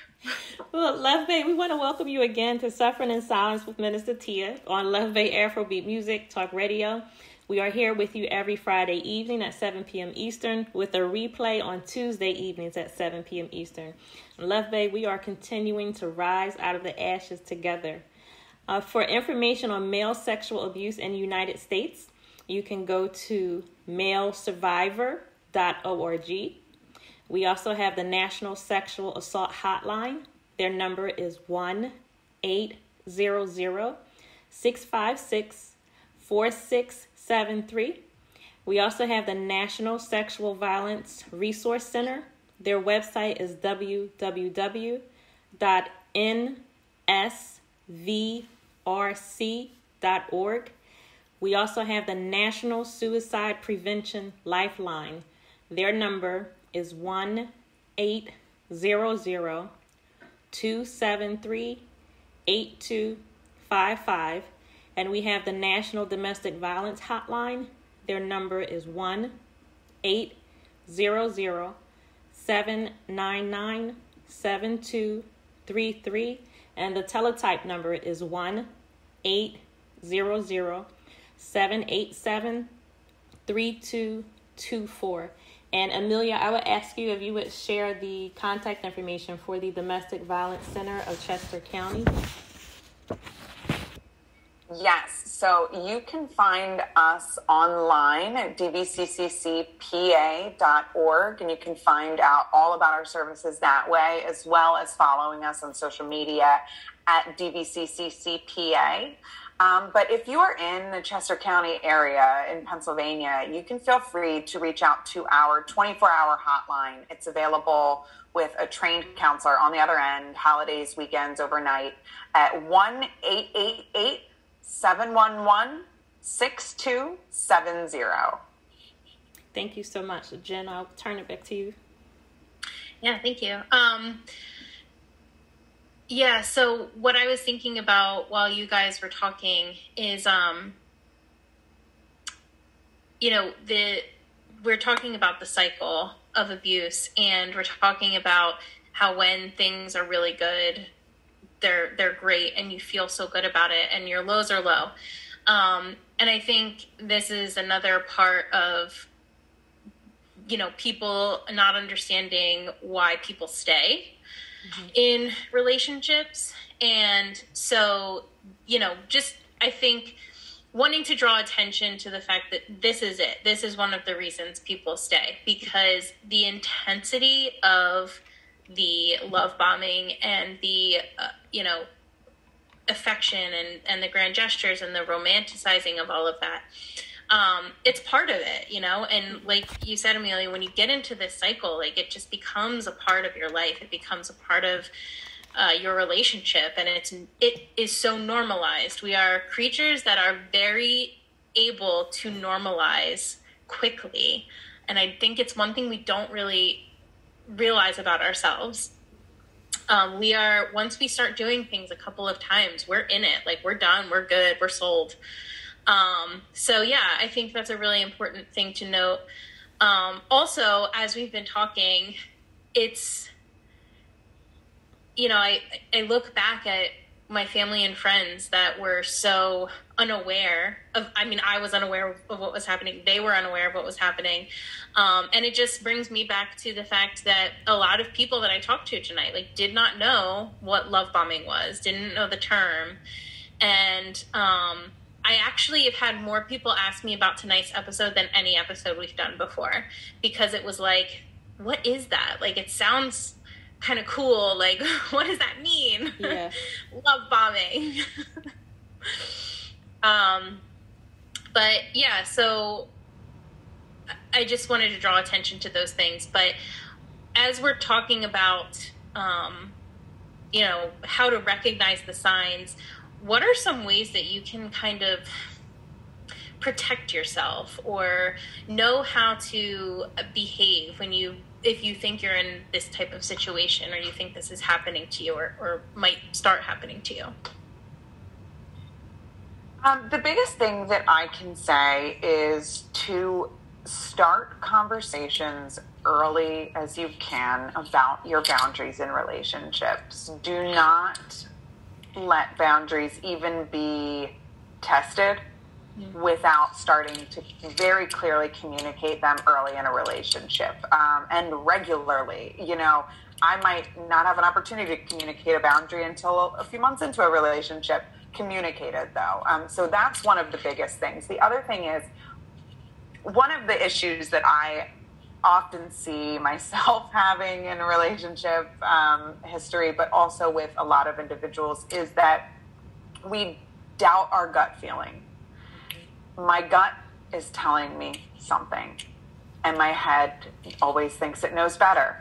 Well, Luv Bay, we want to welcome you again to Suffering in Silence with Minister Tia on Luv Bay Afrobeat Music Talk Radio. We are here with you every Friday evening at 7 p.m. Eastern with a replay on Tuesday evenings at 7 p.m. Eastern. Luv Bay, we are continuing to rise out of the ashes together. For information on male sexual abuse in the United States, you can go to malesurvivor.org. We also have the National Sexual Assault Hotline. Their number is 1-800-656-4673. We also have the National Sexual Violence Resource Center. Their website is www.nsvrc.org. We also have the National Suicide Prevention Lifeline. Their number is 1-800-273-8255. And we have the National Domestic Violence Hotline. Their number is 1-800-799-7233. And the teletype number is 1-800-787-3224. And Amelia, I would ask you if you would share the contact information for the Domestic Violence Center of Chester County. Yes, so you can find us online at dvccpa.org, and you can find out all about our services that way, as well as following us on social media at dvccpa. But if you are in the Chester County area in Pennsylvania, you can feel free to reach out to our 24-hour hotline. It's available with a trained counselor on the other end, holidays, weekends, overnight, at 1-888-711-6270. Thank you so much. Jen, I'll turn it back to you. Yeah, thank you. Yeah, so what I was thinking about while you guys were talking is, we're talking about the cycle of abuse, and we're talking about how when things are really good, they're great, and you feel so good about it, and your lows are low. And I think this is another part of, people not understanding why people stay in relationships. And so just, I think, wanting to draw attention to the fact that this is it. This is one of the reasons people stay, because the intensity of the love bombing and the, affection and the grand gestures and the romanticizing of all of that, it's part of it, and like you said, Amelia, when you get into this cycle, like, it just becomes a part of your life. It becomes a part of your relationship, and it is so normalized. We are creatures that are very able to normalize quickly, and I think it's one thing we don't really realize about ourselves. Once we start doing things a couple of times, we're in it. Like, we're done, we're good, we're sold. So yeah, I think that's a really important thing to note. Also, as we've been talking, it's, I look back at my family and friends that were so unaware of, I was unaware of what was happening. They were unaware of what was happening. And it just brings me back to the fact that a lot of people that I talked to tonight, like, did not know what love bombing was, didn't know the term. And, I actually have had more people ask me about tonight's episode than any episode we've done before, because it was like, what is that? Like, it sounds kind of cool. Like, what does that mean? Yeah. Love bombing. But yeah, so I just wanted to draw attention to those things. But as we're talking about, how to recognize the signs, what are some ways that you can kind of protect yourself or know how to behave if you think you're in this type of situation, or you think this is happening to you, or might start happening to you? The biggest thing that I can say is to start conversations early as you can about your boundaries in relationships. Do not let boundaries even be tested without starting to very clearly communicate them early in a relationship, and regularly. I might not have an opportunity to communicate a boundary until a few months into a relationship. Communicate it, though. So that's one of the biggest things. The other thing is, one of the issues that I often see myself having in a relationship history, but also with a lot of individuals, is that we doubt our gut feeling. My gut is telling me something, and my head always thinks it knows better.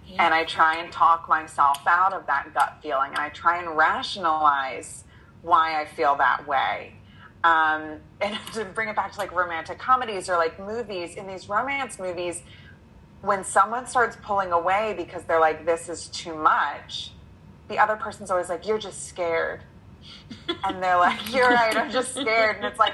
Mm-hmm. And I try and talk myself out of that gut feeling, and I try and rationalize why I feel that way. And to bring it back to like romantic comedies or like movies, in these romance movies, when someone starts pulling away because they're like, this is too much, the other person's always like, you're just scared. And they're like, you're right, I'm just scared. And it's like,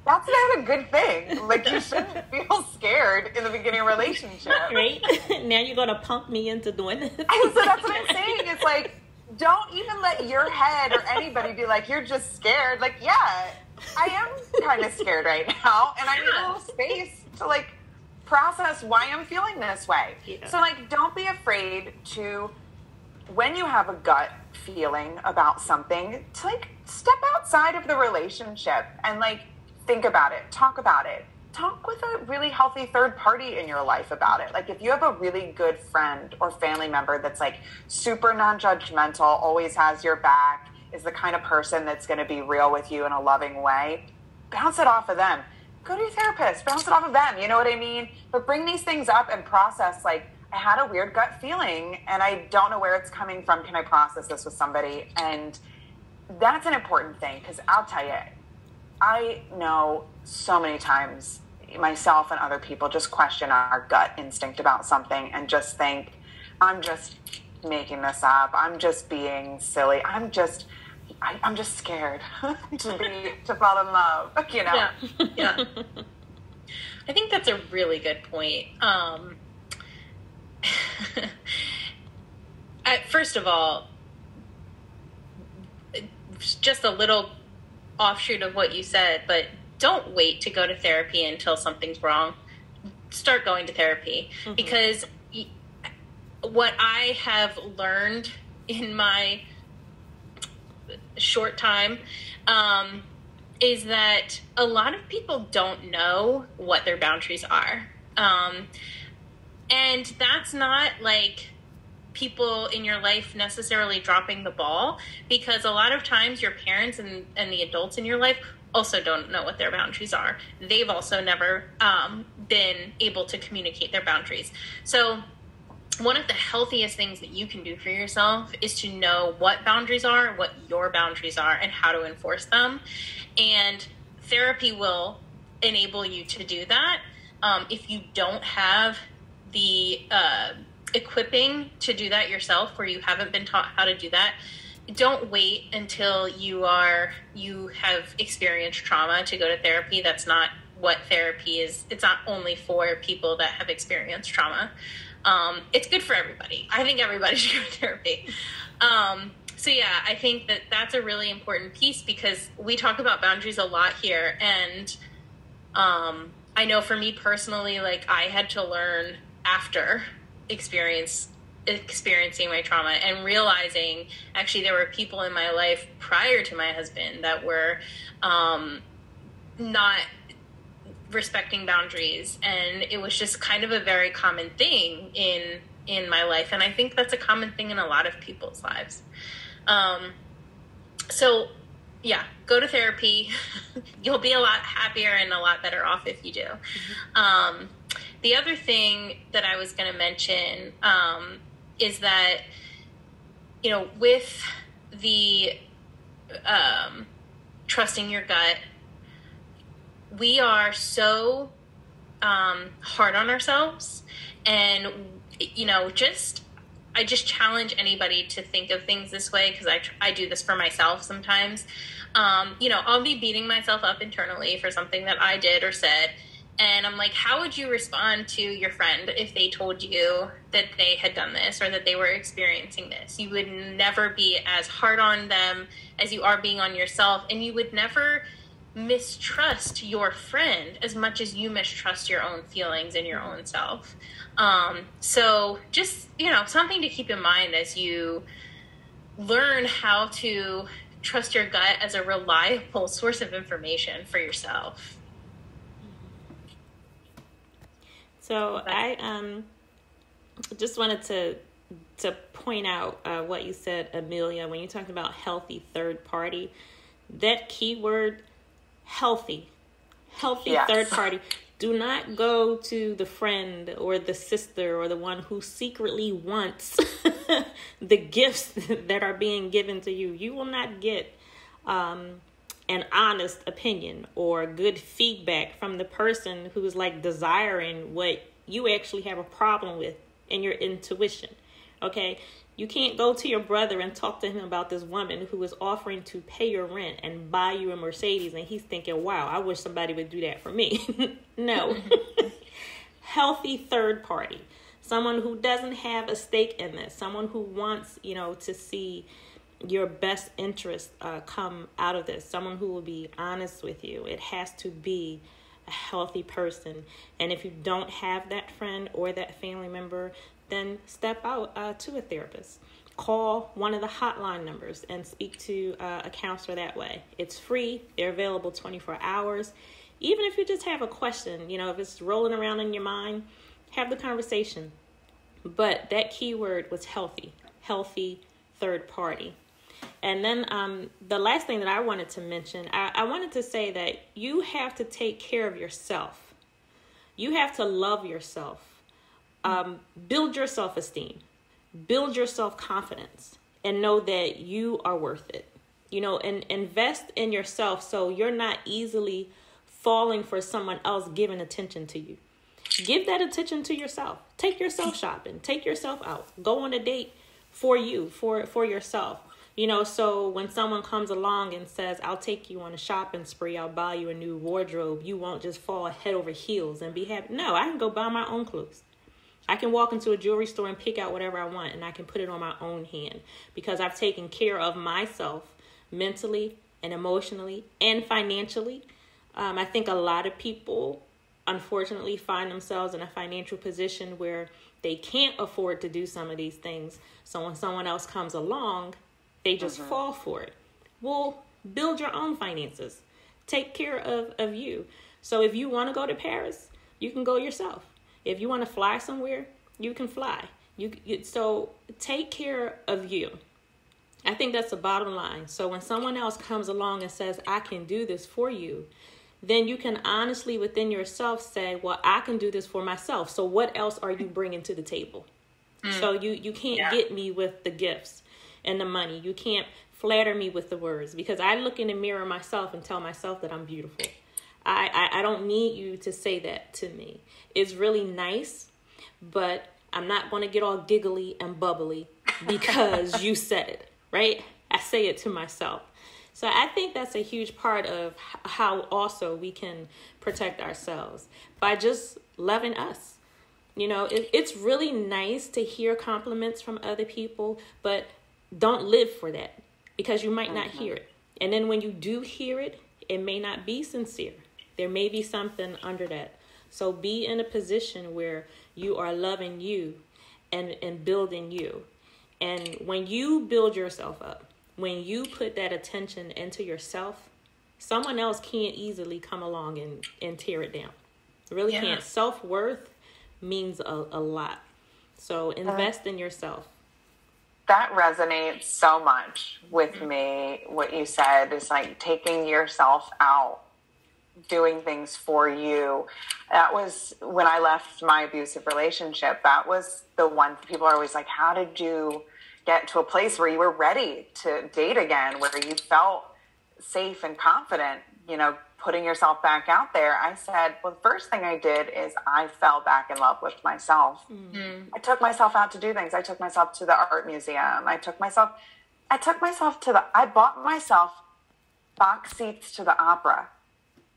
that's not a good thing. Like, you shouldn't feel scared in the beginning of a relationship. Right? Now you're going to pump me into doing it. And so that's what I'm saying. It's like, don't even let your head or anybody be like, you're just scared. Like, yeah, I am kind of scared right now. And I need a little space to, like, process why I'm feeling this way. Yeah. So, like, don't be afraid to, when you have a gut feeling about something, to, like, step outside of the relationship and, like, think about it, talk about it. Talk with a really healthy third party in your life about it. Like, if you have a really good friend or family member that's like super non-judgmental, always has your back, is the kind of person that's going to be real with you in a loving way, bounce it off of them. Go to your therapist, bounce it off of them. You know what I mean? But bring these things up and process, like, I had a weird gut feeling and I don't know where it's coming from. Can I process this with somebody? And that's an important thing, because I'll tell you, I know so many times myself and other people just question our gut instinct about something and just think, I'm just making this up. I'm just being silly. I'm just scared to fall in love, you know? Yeah. I think that's a really good point. First of all, just a little offshoot of what you said, but don't wait to go to therapy until something's wrong. Start going to therapy. Mm-hmm. Because what I have learned in my short time, is that a lot of people don't know what their boundaries are. And that's not like people in your life necessarily dropping the ball, because a lot of times your parents and the adults in your life also don't know what their boundaries are. They've also never been able to communicate their boundaries. So one of the healthiest things that you can do for yourself is to know what boundaries are, what your boundaries are, and how to enforce them. And therapy will enable you to do that. If you don't have the equipping to do that yourself, or you haven't been taught how to do that, don't wait until you have experienced trauma to go to therapy. That's not what therapy is. It's not only for people that have experienced trauma. It's good for everybody. I think everybody should go to therapy. So yeah, I think that that's a really important piece, because we talk about boundaries a lot here. And I know for me personally, like, I had to learn after experiencing my trauma and realizing actually there were people in my life prior to my husband that were not respecting boundaries, and it was just kind of a very common thing in my life, and I think that's a common thing in a lot of people's lives. So yeah, go to therapy. You'll be a lot happier and a lot better off if you do. Mm-hmm. The other thing that I was going to mention is that, you know, with the trusting your gut, we are so hard on ourselves. And, you know, I just challenge anybody to think of things this way, because I do this for myself sometimes. You know, I'll be beating myself up internally for something that I did or said. And I'm like, how would you respond to your friend if they told you that they had done this or that they were experiencing this? You would never be as hard on them as you are being on yourself. And you would never mistrust your friend as much as you mistrust your own feelings and your own self. So just, you know, something to keep in mind as you learn how to trust your gut as a reliable source of information for yourself. So I just wanted to point out what you said, Amelia, when you talked about healthy third party. That keyword, healthy yes. Third party. Do not go to the friend or the sister or the one who secretly wants the gifts that are being given to you. You will not get an honest opinion or good feedback from the person who's like desiring what you actually have a problem with in your intuition. Okay. You can't go to your brother and talk to him about this woman who is offering to pay your rent and buy you a Mercedes. And he's thinking, wow, I wish somebody would do that for me. No. Healthy third party. Someone who doesn't have a stake in this. Someone who wants, you know, to see your best interest come out of this. Someone who will be honest with you. It has to be a healthy person. And if you don't have that friend or that family member, then step out to a therapist. Call one of the hotline numbers and speak to a counselor that way. It's free. They're available 24 hours. Even if you just have a question, you know, if it's rolling around in your mind, have the conversation. But that keyword was healthy third party. And then the last thing that I wanted to mention, I wanted to say that you have to take care of yourself. You have to love yourself. Build your self-esteem, build your self-confidence, and know that you are worth it. You know, and invest in yourself so you're not easily falling for someone else giving attention to you. Give that attention to yourself. Take yourself shopping. Take yourself out. Go on a date for you, for yourself. You know, so when someone comes along and says, I'll take you on a shopping spree, I'll buy you a new wardrobe, you won't just fall head over heels and be happy. No, I can go buy my own clothes. I can walk into a jewelry store and pick out whatever I want, and I can put it on my own hand because I've taken care of myself mentally and emotionally and financially. I think a lot of people, unfortunately, find themselves in a financial position where they can't afford to do some of these things. So when someone else comes along, they just fall for it. Well, build your own finances. Take care of you. So if you want to go to Paris, you can go yourself. If you want to fly somewhere, you can fly. So take care of you. I think that's the bottom line. So when someone else comes along and says, I can do this for you, then you can honestly within yourself say, well, I can do this for myself. So what else are you bringing to the table? So you can't get me with the gifts and the money. You can't flatter me with the words, because I look in the mirror myself and tell myself that I'm beautiful. I don't need you to say that to me. It's really nice, but I'm not going to get all giggly and bubbly because you said it, right? I say it to myself. So I think that's a huge part of how also we can protect ourselves by just loving us. You know, it's really nice to hear compliments from other people, but don't live for that, because you might not hear it. And then when you do hear it, it may not be sincere. There may be something under that. So be in a position where you are loving you and building you. And when you build yourself up, when you put that attention into yourself, someone else can't easily come along and tear it down. Really can't. Self-worth means a lot. So invest in yourself. That resonates so much with me. What you said is like taking yourself out, doing things for you. That was when I left my abusive relationship. That was the one. People are always like, how did you get to a place where you were ready to date again, where you felt safe and confident, you know, putting yourself back out there? I said, well, the first thing I did is I fell back in love with myself. I took myself out to do things. I took myself to the art museum. I bought myself box seats to the opera.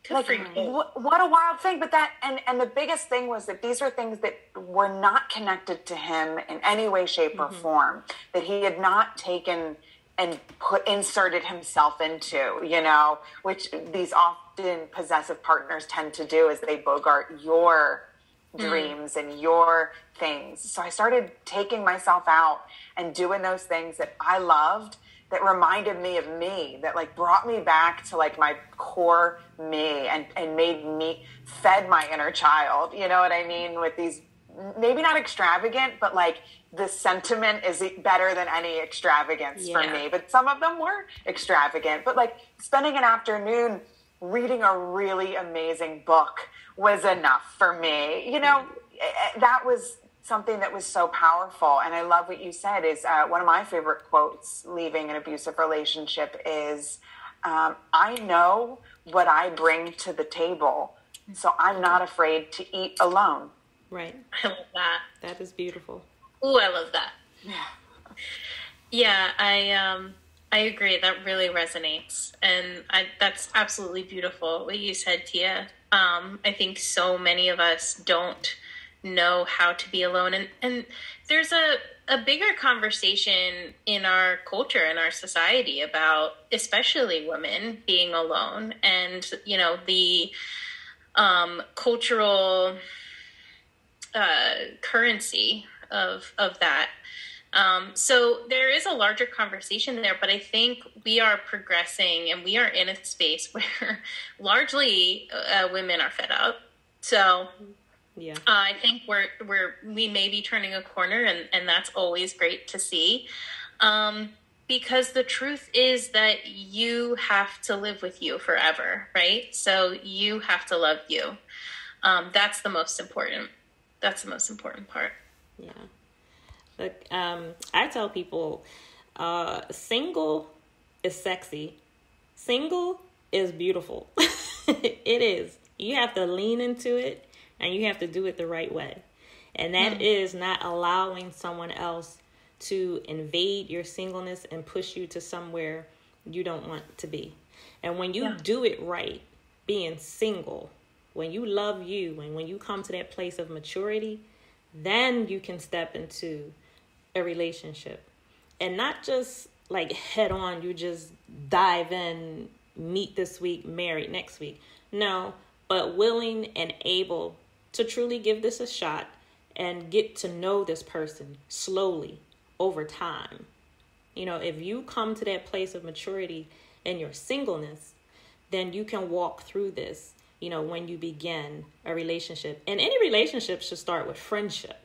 Like, what a wild thing. But that, and the biggest thing was that these are things that were not connected to him in any way, shape, or form, that he had not taken and inserted himself into, you know, which these often possessive partners tend to do, is they bogart your dreams and your things. So I started taking myself out and doing those things that I loved, that reminded me of me, that like brought me back to like my core me and made me, fed my inner child. You know what I mean? With these, maybe not extravagant, but like the sentiment is better than any extravagance for me. But some of them were extravagant. But like spending an afternoon reading a really amazing book was enough for me. You know, that was something that was so powerful. And I love what you said is one of my favorite quotes leaving an abusive relationship is, I know what I bring to the table, so I'm not afraid to eat alone. Right. I love that. That is beautiful. Ooh, I love that. Yeah, I agree. That really resonates. And that's absolutely beautiful what you said, Tia. I think so many of us don't know how to be alone. And there's a bigger conversation in our culture, in our society, about especially women being alone and, you know, the cultural currency of that. So there is a larger conversation there, but I think we are progressing and we are in a space where largely women are fed up. So yeah, I think we may be turning a corner, and that's always great to see. Because the truth is that you have to live with you forever, right? So you have to love you. That's the most important. That's the most important part. Yeah. Look, I tell people, single is sexy. Single is beautiful. It is. You have to lean into it, and you have to do it the right way. And that is not allowing someone else to invade your singleness and push you to somewhere you don't want to be. And when you do it right, being single, when you love you and when you come to that place of maturity, then you can step into a relationship. And not just like head on, you just dive in, meet this week, married next week. No, but willing and able to truly give this a shot and get to know this person slowly over time. You know, if you come to that place of maturity in your singleness, then you can walk through this, when you begin a relationship. And any relationship should start with friendship.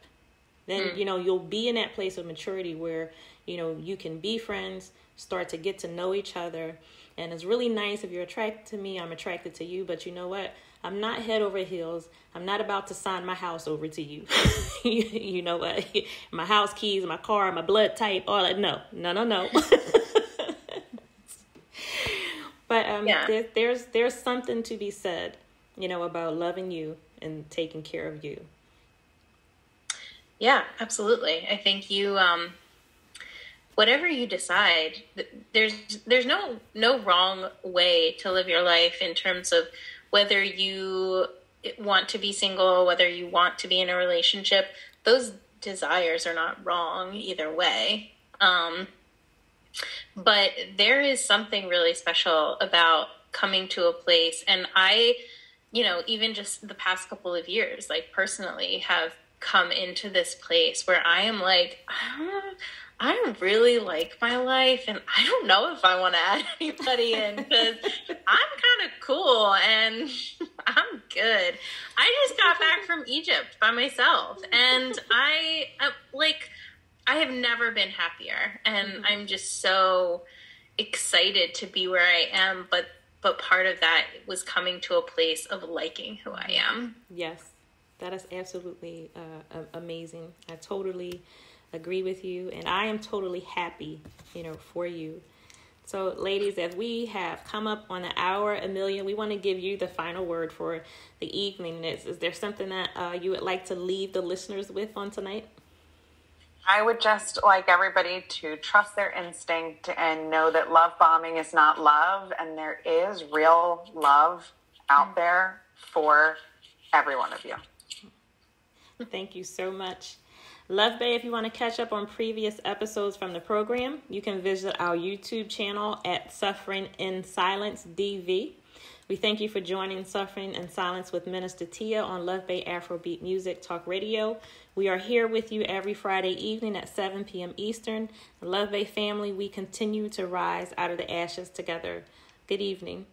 Then, you'll be in that place of maturity where, you can be friends, start to get to know each other. And it's really nice if you're attracted to me, I'm attracted to you. But you know what? I'm not head over heels. I'm not about to sign my house over to you. You know what? My house keys, my car, my blood type, all that. No. But there's something to be said, about loving you and taking care of you. Yeah, absolutely. I think you, whatever you decide, there's no wrong way to live your life in terms of whether you want to be single, whether you want to be in a relationship. Those desires are not wrong either way. But there is something really special about coming to a place. And I, even just the past couple of years, like personally have come into this place where I am like, I really like my life, and I don't know if I want to add anybody in because I'm kind of cool and I'm good. I just got back from Egypt by myself, and I have never been happier, and I'm just so excited to be where I am. But part of that was coming to a place of liking who I am. Yes, that is absolutely amazing. I totally agree with you, and I am totally happy, for you. So, ladies, as we have come up on the hour, Amelia, we want to give you the final word for the evening. Is there something that you would like to leave the listeners with on tonight? I would just like everybody to trust their instinct and know that love bombing is not love, and there is real love out there for every one of you. Thank you so much. Luv Bay, if you want to catch up on previous episodes from the program, you can visit our YouTube channel at Suffering in Silence DV. We thank you for joining Suffering in Silence with Minister Tia on Luv Bay Afrobeat Music Talk Radio. We are here with you every Friday evening at 7 p.m. Eastern. Luv Bay family, we continue to rise out of the ashes together. Good evening.